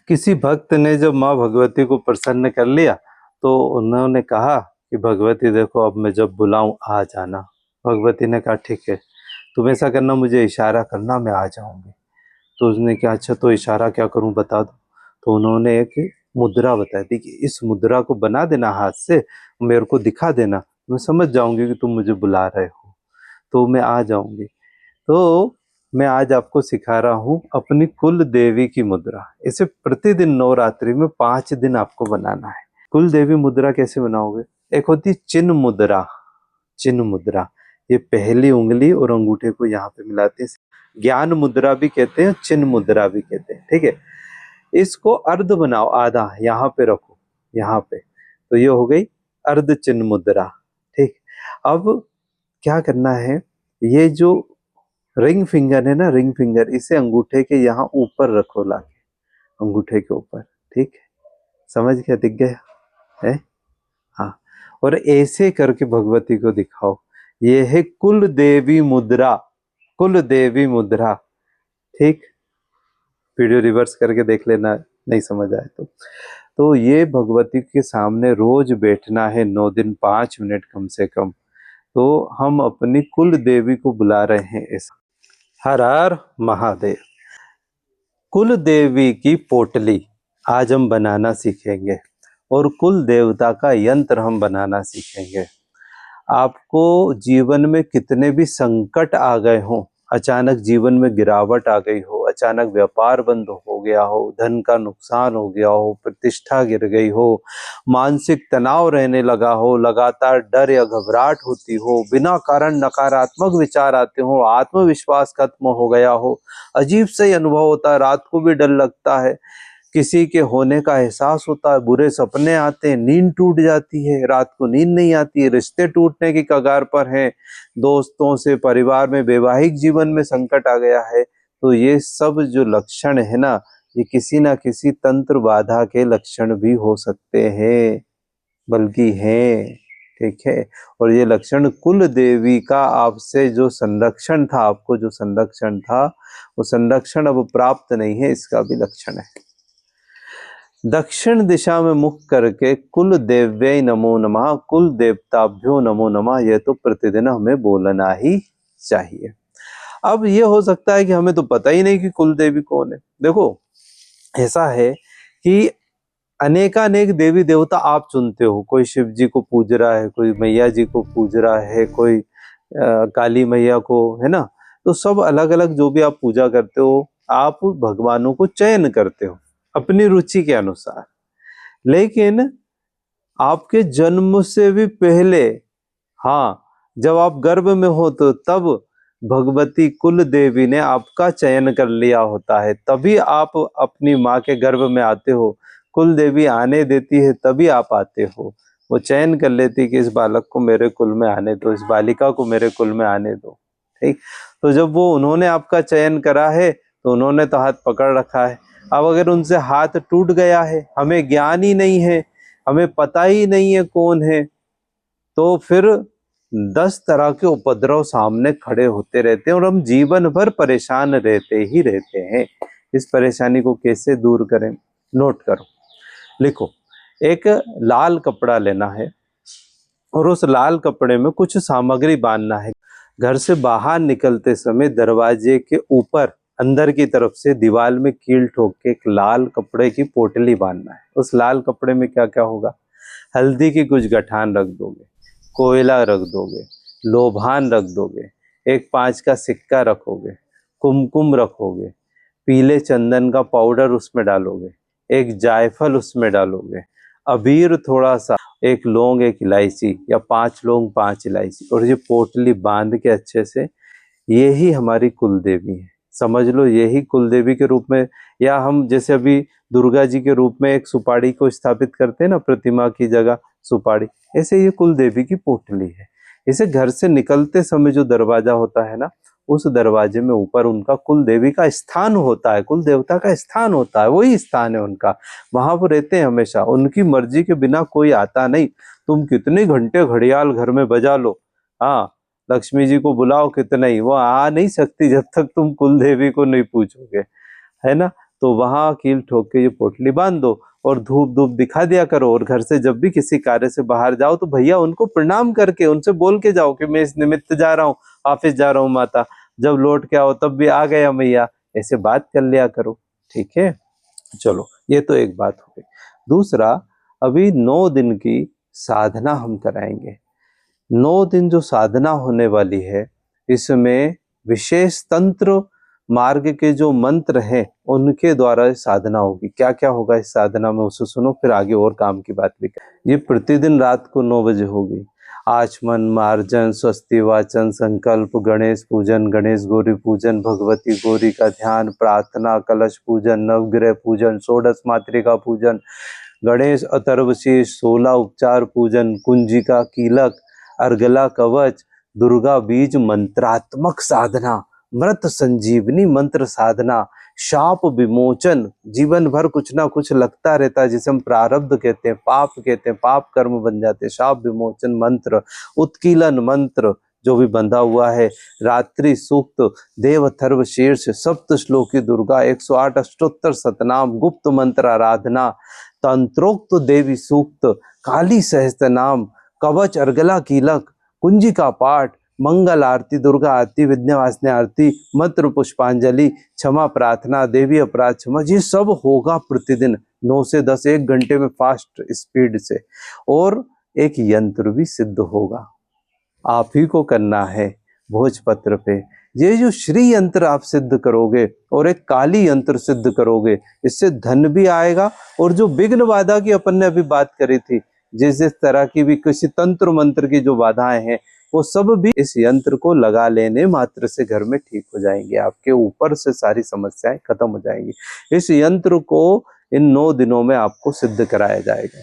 किसी भक्त ने जब माँ भगवती को प्रसन्न कर लिया तो उन्होंने कहा कि भगवती देखो, अब मैं जब बुलाऊं आ जाना। भगवती ने कहा ठीक है, तुम ऐसा करना, मुझे इशारा करना, मैं आ जाऊंगी। तो उसने कहा अच्छा, तो इशारा क्या करूं, बता दो। तो उन्होंने एक मुद्रा बताई थी कि इस मुद्रा को बना देना हाथ से, मेरे को दिखा देना, मैं समझ जाऊंगी कि तुम मुझे बुला रहे हो, तो मैं आ जाऊंगी। तो मैं आज आपको सिखा रहा हूँ अपनी कुल देवी की मुद्रा। इसे प्रतिदिन नवरात्रि में 5 दिन आपको बनाना है। कुल देवी मुद्रा कैसे बनाओगे? एक होती है चिन्ह मुद्रा। चिन्ह मुद्रा, ये पहली उंगली और अंगूठे को यहाँ पे मिलाते हैं। ज्ञान मुद्रा भी कहते हैं, चिन्ह मुद्रा भी कहते हैं, ठीक है। इसको अर्ध बनाओ, आधा यहाँ पे रखो, यहाँ पे, तो ये हो गई अर्ध चिन्ह मुद्रा, ठीक। अब क्या करना है, ये जो रिंग फिंगर है ना, रिंग फिंगर, इसे अंगूठे के यहाँ ऊपर रखो, लाके अंगूठे के ऊपर, ठीक है। समझ गया, दिख गया है? हाँ। और ऐसे करके भगवती को दिखाओ। ये है कुल देवी मुद्रा, कुल देवी मुद्रा, ठीक। वीडियो रिवर्स करके देख लेना, नहीं समझ आए तो ये भगवती के सामने रोज बैठना है, 9 दिन 5 मिनट कम से कम। तो हम अपनी कुल देवी को बुला रहे हैं ऐसा। हर हर महादेव। कुल देवी की पोटली आज हम बनाना सीखेंगे और कुल देवता का यंत्र हम बनाना सीखेंगे। आपको जीवन में कितने भी संकट आ गए हों, अचानक जीवन में गिरावट आ गई हो, अचानक व्यापार बंद हो गया हो, धन का नुकसान हो गया हो, प्रतिष्ठा गिर गई हो, मानसिक तनाव रहने लगा हो, लगातार डर या घबराहट होती हो, बिना कारण नकारात्मक विचार आते हो, आत्मविश्वास खत्म हो गया हो, अजीब सा ही अनुभव होता है, रात को भी डर लगता है, किसी के होने का एहसास होता है, बुरे सपने आते हैं, नींद टूट जाती है, रात को नींद नहीं आती है, रिश्ते टूटने की कगार पर हैं, दोस्तों से, परिवार में, वैवाहिक जीवन में संकट आ गया है, तो ये सब जो लक्षण है ना, ये किसी ना किसी तंत्र बाधा के लक्षण भी हो सकते हैं, बल्कि हैं, ठीक है। और ये लक्षण कुल देवी का आपसे जो संरक्षण था, आपको जो संरक्षण था, वो संरक्षण अब प्राप्त नहीं है, इसका भी लक्षण है। दक्षिण दिशा में मुख करके कुल देव्यै नमो नमः, कुल देवताभ्यो नमो नमः, यह तो प्रतिदिन हमें बोलना ही चाहिए। अब ये हो सकता है कि हमें तो पता ही नहीं कि कुल देवी कौन है। देखो, ऐसा है कि अनेकानेक देवी देवता आप चुनते हो, कोई शिव जी को पूज रहा है, कोई मैया जी को पूज रहा है, कोई काली मैया को, है ना। तो सब अलग अलग जो भी आप पूजा करते हो, आप भगवानों को चयन करते हो अपनी रुचि के अनुसार। लेकिन आपके जन्म से भी पहले, हाँ, जब आप गर्भ में हो तो तब भगवती कुल देवी ने आपका चयन कर लिया होता है, तभी आप अपनी माँ के गर्भ में आते हो। कुल देवी आने देती है तभी आप आते हो। वो चयन कर लेती कि इस बालक को मेरे कुल में आने दो, इस बालिका को मेरे कुल में आने दो, ठीक। तो जब वो उन्होंने आपका चयन करा है तो उन्होंने तो हाथ पकड़ रखा है। अब अगर उनसे हाथ टूट गया है, हमें ज्ञान ही नहीं है, हमें पता ही नहीं है कौन है, तो फिर 10 तरह के उपद्रव सामने खड़े होते रहते हैं और हम जीवन भर परेशान रहते ही रहते हैं। इस परेशानी को कैसे दूर करें? नोट करो, लिखो। एक लाल कपड़ा लेना है और उस लाल कपड़े में कुछ सामग्री बांधना है। घर से बाहर निकलते समय दरवाजे के ऊपर अंदर की तरफ से दीवार में कील ठोक के एक लाल कपड़े की पोटली बांधना है। उस लाल कपड़े में क्या क्या होगा? हल्दी की कुछ गठान रख दोगे, कोयला रख दोगे, लोभान रख दोगे, एक 5 का सिक्का रखोगे, कुमकुम रखोगे, पीले चंदन का पाउडर उसमें डालोगे, एक जायफल उसमें डालोगे, अबीर थोड़ा सा, एक लौंग, एक इलायची, या 5 लौंग 5 इलायची, और ये पोटली बांध के अच्छे से, ये ही हमारी कुल देवी है। समझ लो, यही कुल देवी के रूप में, या हम जैसे अभी दुर्गा जी के रूप में एक सुपारी को स्थापित करते हैं ना, प्रतिमा की जगह सुपारी, ऐसे ये कुल देवी की पोटली है। इसे घर से निकलते समय जो दरवाजा होता है ना, उस दरवाजे में ऊपर उनका कुल देवी का स्थान होता है, कुल देवता का स्थान होता है, वही स्थान है उनका, वहां पर रहते हैं हमेशा। उनकी मर्जी के बिना कोई आता नहीं। तुम कितने घंटे घड़ियाल घर में बजा लो, हाँ, लक्ष्मी जी को बुलाओ कितना ही, वो आ नहीं सकती जब तक तुम कुल देवी को नहीं पूछोगे, है ना। तो वहां कील ठोक के ये पोटली बांध दो और धूप धूप दिखा दिया करो। और घर से जब भी किसी कार्य से बाहर जाओ तो भैया उनको प्रणाम करके उनसे बोल के जाओ कि मैं इस निमित्त जा रहा हूँ, ऑफिस जा रहा हूँ माता, जब लौट के आओ तब भी आ गया मैया, ऐसे बात कर लिया करो। ठीक है, चलो ये तो एक बात हो गई। दूसरा, अभी 9 दिन की साधना हम कराएंगे। 9 दिन जो साधना होने वाली है, इसमें विशेष तंत्र मार्ग के जो मंत्र हैं उनके द्वारा साधना होगी। क्या क्या होगा इस साधना में उसे सुनो, फिर आगे और काम की बात भी करें। ये प्रतिदिन रात को 9 बजे होगी। आचमन, मार्जन, स्वस्ति वाचन, संकल्प, गणेश पूजन, गणेश गौरी पूजन, भगवती गौरी का ध्यान, प्रार्थना, कलश पूजन, नवग्रह पूजन, षोडश मातृका पूजन, गणेश अथर्वशीष, 16 उपचार पूजन, कुंजिका कीलक, अर्गला कवच, दुर्गा बीज मंत्रात्मक साधना, मृत संजीवनी मंत्र साधना, शाप विमोचन, जीवन भर कुछ ना कुछ लगता रहता है जिसे हम प्रारब्ध कहते हैं, पाप कहते हैं, पाप कर्म बन जाते हैं, शाप विमोचन मंत्र, उत्कीलन मंत्र जो भी बंधा हुआ है, रात्रि सूक्त, देव अथर्व शीर्ष, सप्त श्लोकी दुर्गा, 108 अष्टोत्तर सतनाम, गुप्त मंत्र आराधना, तंत्रोक्त देवी सूक्त, काली सहस्त्र नाम, कवच, अर्गला कीलक, कुंजिका पाठ, मंगल आरती, दुर्गा आरती, विद्यावासिनी आरती, मंत्र पुष्पांजलि, क्षमा प्रार्थना, देवी अपराध क्षमा, ये सब होगा प्रतिदिन 9 से 10, 1 घंटे में फास्ट स्पीड से। और एक यंत्र भी सिद्ध होगा, आप ही को करना है भोजपत्र पे। ये जो श्री यंत्र आप सिद्ध करोगे और एक काली यंत्र सिद्ध करोगे, इससे धन भी आएगा। और जो विघ्न बाधा की अपन ने अभी बात करी थी, जिस तरह की भी किसी तंत्र मंत्र की जो बाधाएं हैं, वो सब भी इस यंत्र को लगा लेने मात्र से घर में ठीक हो जाएंगे। आपके ऊपर से सारी समस्याएं खत्म हो जाएंगी। इस यंत्र को इन 9 दिनों में आपको सिद्ध कराया जाएगा।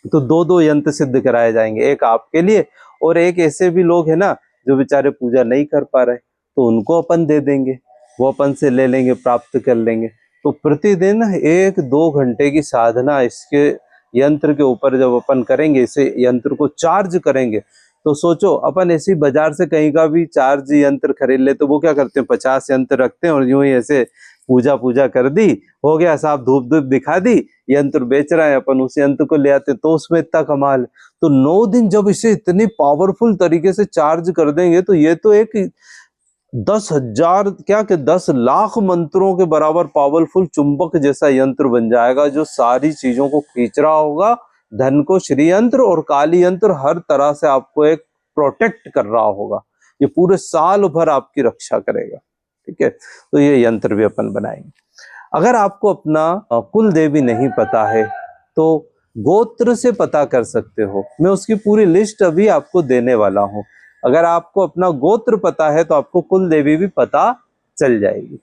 तो 2-2 यंत्र सिद्ध कराए जाएंगे, एक आपके लिए और एक ऐसे भी लोग हैं ना जो बेचारे पूजा नहीं कर पा रहे, तो उनको अपन दे देंगे, वो अपन से ले लेंगे, प्राप्त कर लेंगे। तो प्रतिदिन 1-2 घंटे की साधना इसके यंत्र के ऊपर जब अपन करेंगे, इसे यंत्र को चार्ज करेंगे, तो सोचो अपन ऐसी बाजार से कहीं का भी चार्ज यंत्र खरीद ले, तो वो क्या करते हैं 50 यंत्र रखते हैं और यूं ही ऐसे पूजा कर दी, हो गया साहब, धूप धूप दिखा दी, यंत्र बेच रहा है, अपन उस यंत्र को ले आते, तो उसमें इतना कमाल। तो 9 दिन जब इसे इतनी पावरफुल तरीके से चार्ज कर देंगे, तो ये तो एक 10,000 क्या कि 10 लाख मंत्रों के बराबर पावरफुल चुंबक जैसा यंत्र बन जाएगा, जो सारी चीजों को खींच रहा होगा। धन को श्री यंत्र और काली यंत्र हर तरह से आपको एक प्रोटेक्ट कर रहा होगा, ये पूरे साल भर आपकी रक्षा करेगा। ठीक है, तो ये यंत्र भी अपन बनाएंगे। अगर आपको अपना कुल देवी नहीं पता है तो गोत्र से पता कर सकते हो, मैं उसकी पूरी लिस्ट अभी आपको देने वाला हूं। अगर आपको अपना गोत्र पता है तो आपको कुल देवी भी पता चल जाएगी।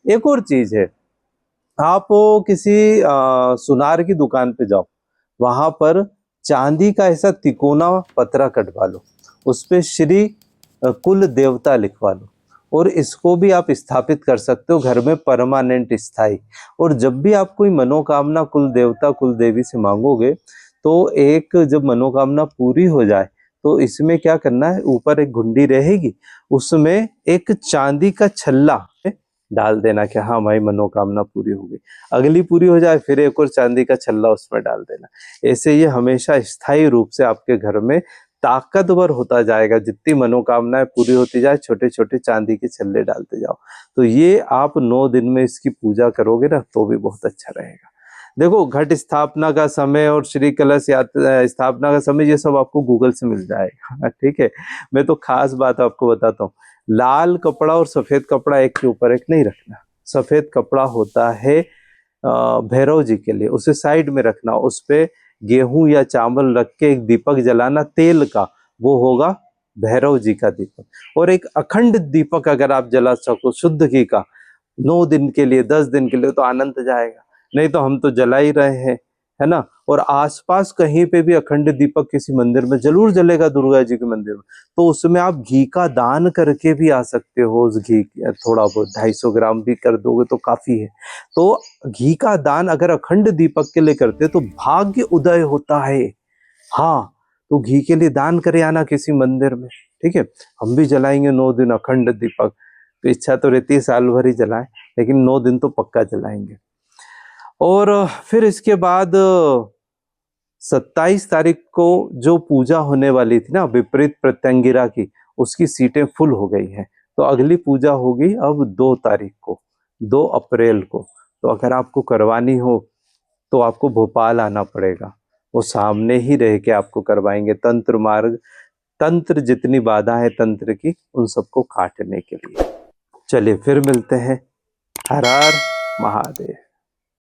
एक और चीज है, आप किसी सुनार की दुकान पे जाओ, वहां पर चांदी का ऐसा तिकोना पतरा कटवा लो, उस पे श्री कुल देवता लिखवा लो, और इसको भी आप स्थापित कर सकते हो घर में परमानेंट स्थायी। और जब भी आप कोई मनोकामना कुल देवता कुल देवी से मांगोगे, तो एक जब मनोकामना पूरी हो जाए तो इसमें क्या करना है, ऊपर एक घुंडी रहेगी, उसमें एक चांदी का छल्ला डाल देना कि हाँ भाई मनोकामना पूरी हो गई। अगली पूरी हो जाए फिर एक और चांदी का छल्ला उसमें डाल देना। ऐसे ये हमेशा स्थायी रूप से आपके घर में ताकतवर होता जाएगा। जितनी मनोकामनाएं पूरी होती जाए, छोटे छोटे चांदी के छल्ले डालते जाओ। तो ये आप 9 दिन में इसकी पूजा करोगे ना, तो भी बहुत अच्छा रहेगा। देखो, घट स्थापना का समय और श्री कलश स्थापना का समय, ये सब आपको गूगल से मिल जाएगा। ठीक है, मैं तो खास बात आपको बताता हूँ, लाल कपड़ा और सफेद कपड़ा एक के ऊपर एक नहीं रखना। सफेद कपड़ा होता है भैरव जी के लिए, उसे साइड में रखना, उस पे गेहूं या चावल रख के एक दीपक जलाना तेल का, वो होगा भैरव जी का दीपक। और एक अखंड दीपक अगर आप जला सको शुद्ध घी का 9 दिन के लिए, 10 दिन के लिए, तो आनंद जाएगा। नहीं तो हम तो जला ही रहे हैं, है ना। और आसपास कहीं पे भी अखंड दीपक किसी मंदिर में जरूर जलेगा, दुर्गा जी के मंदिर में, तो उसमें आप घी का दान करके भी आ सकते हो। उस घी थोड़ा बहुत 250 ग्राम भी कर दोगे तो काफी है। तो घी का दान अगर अखंड दीपक के लिए करते तो भाग्य उदय होता है। हाँ, तो घी के लिए दान करे आना किसी मंदिर में, ठीक है। हम भी जलाएंगे 9 दिन अखंड दीपक, तो इच्छा तो रहती है साल भर ही जलाएं, लेकिन 9 दिन तो पक्का जलाएंगे। और फिर इसके बाद 27 तारीख को जो पूजा होने वाली थी ना विपरीत प्रत्यंगिरा की, उसकी सीटें फुल हो गई हैं। तो अगली पूजा होगी अब 2 तारीख को, 2 अप्रैल को। तो अगर आपको करवानी हो तो आपको भोपाल आना पड़ेगा, वो सामने ही रह के आपको करवाएंगे। तंत्र मार्ग, तंत्र जितनी बाधा है तंत्र की, उन सबको काटने के लिए। चलिए फिर मिलते हैं। हर हर महादेव।